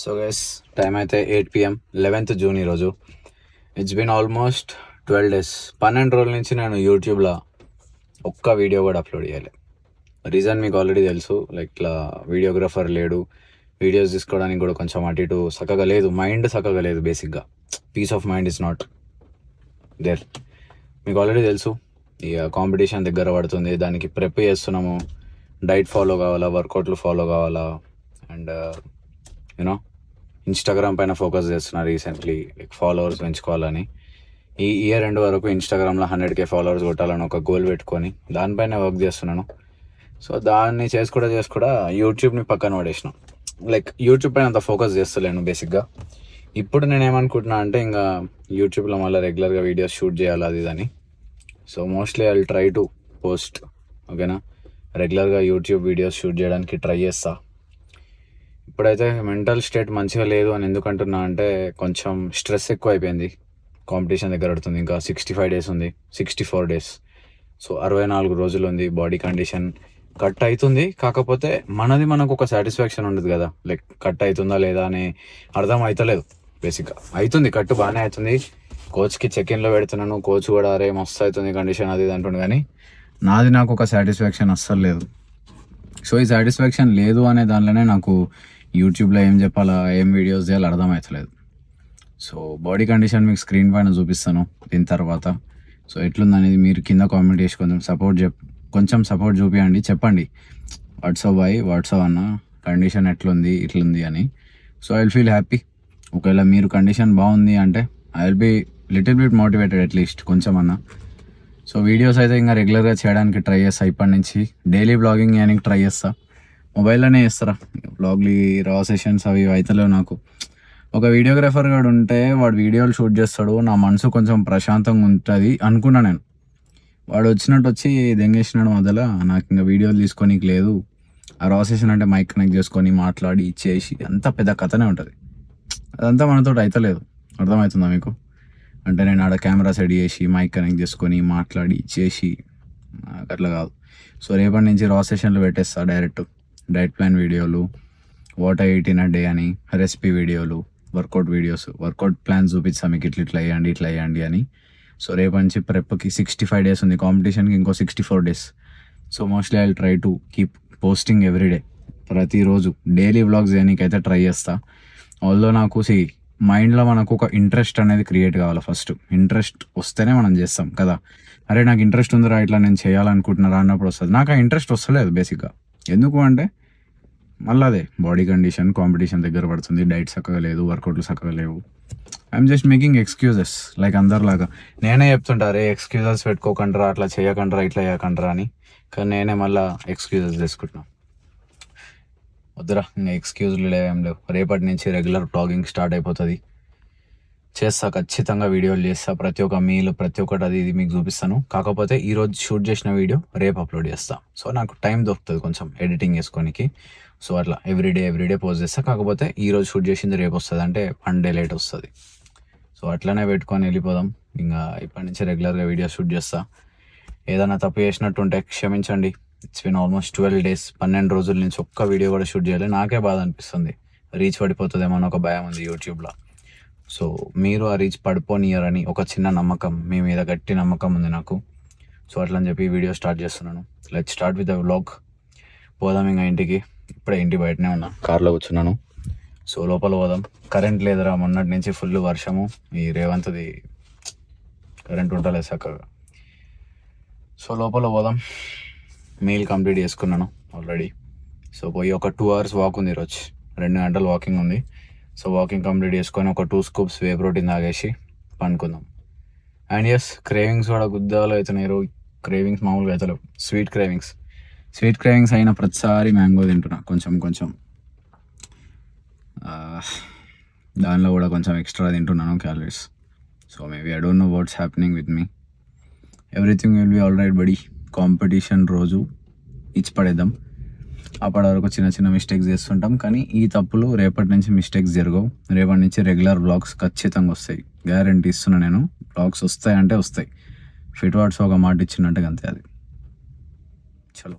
So guys time అయితే 8 PM 11th June ఈరోజు. It's been almost 12 days. 12 రోజుల నుంచి నేను యూట్యూబ్లో ఒక్క వీడియో కూడా అప్లోడ్ చేయాలి. రీజన్ మీకు ఆల్రెడీ తెలుసు, లైక్ ఇట్లా వీడియోగ్రాఫర్ లేడు, వీడియోస్ తీసుకోవడానికి కూడా కొంచెం అటు ఇటు చక్కగా లేదు, మైండ్ చక్కగా లేదు. బేసిక్గా peace of mind is not there. మీకు ఆల్రెడీ తెలుసు, ఇక కాంపిటీషన్ దగ్గర పడుతుంది, దానికి ప్రెప్ చేస్తున్నాము. డైట్ ఫాలో కావాలా, వర్కౌట్లు ఫాలో కావాలా, అండ్ యూనో ఇన్స్టాగ్రామ్ పైన ఫోకస్ చేస్తున్నా రీసెంట్లీ, లైక్ ఫాలోవర్స్ పెంచుకోవాలని. ఈ ఇయర్ ఎండ్ వరకు ఇన్స్టాగ్రామ్లో 100K ఫాలోవర్స్ కొట్టాలని ఒక గోల్ పెట్టుకొని దానిపైన వర్క్ చేస్తున్నాను. సో దాన్ని చేసుకుంటా యూట్యూబ్ని పక్కన పడేసిన. లైక్ యూట్యూబ్ పైన అంత ఫోకస్ చేస్తలేను బేసిక్గా. ఇప్పుడు నేను ఏమనుకుంటున్నా అంటే, ఇంకా యూట్యూబ్లో మళ్ళీ రెగ్యులర్గా వీడియోస్ షూట్ చేయాలి అది ఇదని. So mostly I will try to post, ఓకేనా. రెగ్యులర్గా యూట్యూబ్ వీడియోస్ షూట్ చేయడానికి ట్రై చేస్తా. ఇప్పుడైతే మెంటల్ స్టేట్ మంచిగా లేదు అని ఎందుకంటున్నా అంటే, కొంచెం స్ట్రెస్ ఎక్కువ అయిపోయింది. కాంపిటీషన్ దగ్గర పడుతుంది, ఇంకా 65 days ఉంది, 64 days. సో 64 రోజులు ఉంది. బాడీ కండిషన్ కట్ అవుతుంది, కాకపోతే మనకు ఒక సాటిస్ఫాక్షన్ ఉండదు కదా, లైక్ కట్ అవుతుందా లేదా అని అర్థం అవుతలేదు. బేసిక్గా అవుతుంది, కట్టు బాగానే అవుతుంది. కోచ్కి చెక్-ఇన్లో పెడుతున్నాను, కోచ్ కూడా అరే మస్తు అవుతుంది కండిషన్ అది ఇది అంటుండు, కానీ నాకు ఒక సాటిస్ఫాక్షన్ అస్సలు లేదు. సో ఈ సాటిస్ఫాక్షన్ లేదు అనే దానిలోనే నాకు యూట్యూబ్లో ఏం చెప్పాలా, ఏం వీడియోస్ చేయాలో అర్థం అవుతలేదు. సో బాడీ కండిషన్ మీకు స్క్రీన్ పైన చూపిస్తాను దీని తర్వాత. సో ఎట్లుందనేది మీరు కింద కామెంట్ చేసి కొంచెం సపోర్ట్ చూపించండి, చెప్పండి వాట్సాప్ అన్న కండిషన్ ఎట్లుంది ఇట్లుంది అని. So I will feel happy. ఒకవేళ మీరు కండిషన్ బాగుంది అంటే I will be little bit motivated at least కొంచెం అన్న. సో వీడియోస్ అయితే ఇంకా రెగ్యులర్గా చేయడానికి ట్రై చేస్తా. ఇప్పటి నుంచి డైలీ బ్లాగింగ్ చేయడానికి ట్రై చేస్తా. మొబైల్లోనే చేస్తారా బ్లాగ్లు, రా సెషన్స్ అవి అవుతలేవు నాకు. ఒక వీడియోగ్రాఫర్ గాడు ఉంటే వాడు వీడియోలు షూట్ చేస్తాడు, నా మనసు కొంచెం ప్రశాంతంగా ఉంటుంది అనుకున్నా నేను. వాడు వచ్చినట్టు వచ్చి దెంగేసినాడు మొదల, నాకు ఇంకా వీడియోలు తీసుకోనికి లేదు. ఆ రా సెషన్ అంటే మైక్ కనెక్ట్ చేసుకొని మాట్లాడి చేసి అంత పెద్ద కథనే ఉంటుంది. అదంతా మనతో అవుతలేదు, అర్థమవుతుందా మీకు? అంటే నేను ఆడ కెమెరా సెట్ చేసి మైక్ కనెక్ట్ చేసుకొని మాట్లాడి చేసి అట్లా కాదు. సో రేపటి నుంచి రా సెషన్లు పెట్టేస్తా, డైట్ ప్లాన్ వీడియోలు, what I eat in a day అని, రెసిపీ వీడియోలు, వర్కౌట్ వీడియోస్, వర్కౌట్ ప్లాన్స్ చూపిస్తా మీకు, ఇట్లా వేయండి అని. సో రేపటి నుంచి ప్రెప్కి 65 days ఉంది, కాంపిటీషన్కి ఇంకో 64 days. So mostly I will try to keep posting everyday, ప్రతిరోజు డైలీ వ్లాగ్స్ చేయడానికి అయితే ట్రై చేస్తా. ఆల్దో నాకు మైండ్లో మనకు ఒక ఇంట్రెస్ట్ అనేది క్రియేట్ కావాలి. ఫస్ట్ ఇంట్రెస్ట్ వస్తేనే మనం చేస్తాం కదా. అరే నాకు ఇంట్రెస్ట్ ఉందిరా, ఇట్లా నేను చేయాలనుకుంటున్నారా అన్నప్పుడు వస్తుంది. నాకు ఆ ఇంట్రెస్ట్ వస్తలేదు బేసిక్గా. ఎందుకు అంటే మళ్ళీ అదే బాడీ కండిషన్, కాంపిటీషన్ దగ్గర పడుతుంది, డైట్ చక్కగా లేదు, వర్కౌట్లు చక్కగా లేవు. I'm just making excuses, like అందరిలాగా నేనే చెప్తుంటా, అరే ఎక్స్క్యూజెస్ పెట్టుకోకండ్రా, అట్లా చేయకండ్రా, ఇట్లా చేయకండ్రా అని. కానీ నేనే మళ్ళీ ఎక్స్క్యూజెస్ తీసుకుంటున్నాను. వద్దురా, ఇంకా ఎక్స్క్యూజ్లు ఏం లేవు. రేపటి నుంచి రెగ్యులర్ బ్లాగింగ్ స్టార్ట్ అయిపోతుంది. చేస్తా, ఖచ్చితంగా వీడియోలు చేస్తా. ప్రతి ఒక్క మీల్, ప్రతి ఒక్కటి అది ఇది మీకు చూపిస్తాను. కాకపోతే ఈరోజు షూట్ చేసిన వీడియో రేపు అప్లోడ్ చేస్తా. సో నాకు టైం దొరుకుతుంది కొంచెం ఎడిటింగ్ చేసుకోనికి. సో అట్లా ఎవ్రీడే పోస్ట్ చేస్తా. కాకపోతే ఈరోజు షూట్ చేసింది రేపు వస్తుంది, అంటే 1 day లేట్ వస్తుంది. సో అట్లనే పెట్టుకొని వెళ్ళిపోదాం. ఇంకా ఇప్పటి నుంచి రెగ్యులర్గా వీడియో షూట్ చేస్తా. ఏదైనా తప్పు చేసినట్టుంటే క్షమించండి. ఇట్స్ బిన్ ఆల్మోస్ట్ 12 days, 12 రోజుల నుంచి ఒక్క వీడియో కూడా షూట్ చేయాలి. నాకే బాధ అనిపిస్తుంది, రీచ్ పడిపోతుందేమో అని ఒక భయం ఉంది యూట్యూబ్లో. సో మీరు ఆ రీచ్ పడిపోనియరని ఒక చిన్న నమ్మకం, మీ మీద గట్టి నమ్మకం ఉంది నాకు. సో అట్లా అని చెప్పి వీడియో స్టార్ట్ చేస్తున్నాను. Let's start with the vlog. పోదాం ఇంకా ఇంటికి. ఇప్పుడే ఇంటి బయటనే ఉన్నా, కార్లో కూర్చున్నాను. సో లోపల పోదాం. కరెంట్ లేదురా, మొన్నటి నుంచి ఫుల్ వర్షము. ఈ రేవంత్ది కరెంట్ ఉంటలేదు చక్కగా. సో లోపల పోదాం. మీల్ కంప్లీట్ చేసుకున్నాను ఆల్రెడీ. సో పోయి ఒక 2 hours వాక్ ఉంది ఈరోజు, 2 గంటలు వాకింగ్ ఉంది. సో వాకింగ్ కంప్లీట్ చేసుకొని ఒక 2 scoops వే ప్రోటీన్ తాగేసి పండుకుందాం. అండ్ ఎస్, క్రేవింగ్స్ కూడా గుద్దాలు అవుతున్నాయి. క్రేవింగ్స్ మామూలుగా అవుతలేవు. స్వీట్ క్రేవింగ్స్ అయిన ప్రతిసారి మ్యాంగో తింటున్నా కొంచెం. దానిలో కూడా కొంచెం ఎక్స్ట్రా తింటున్నాను calories. So maybe I don't know what's happening with me. Everything will be all right buddy. Competition రోజు ఇచ్చి పడేద్దాం. అప్పటి వరకు చిన్న మిస్టేక్స్ చేస్తుంటాం, కానీ ఈ తప్పులు రేపటి నుంచి మిస్టేక్స్ జరగవు. రేపటి నుంచి రెగ్యులర్ బ్లాగ్స్ ఖచ్చితంగా వస్తాయి, గ్యారంటీ ఇస్తున్నా నేను. బ్లాగ్స్ వస్తాయంటే వస్తాయి. ఫిట్ వాట్స్ ఒక మాట ఇచ్చినట్టుగా అంతే అది. చలో.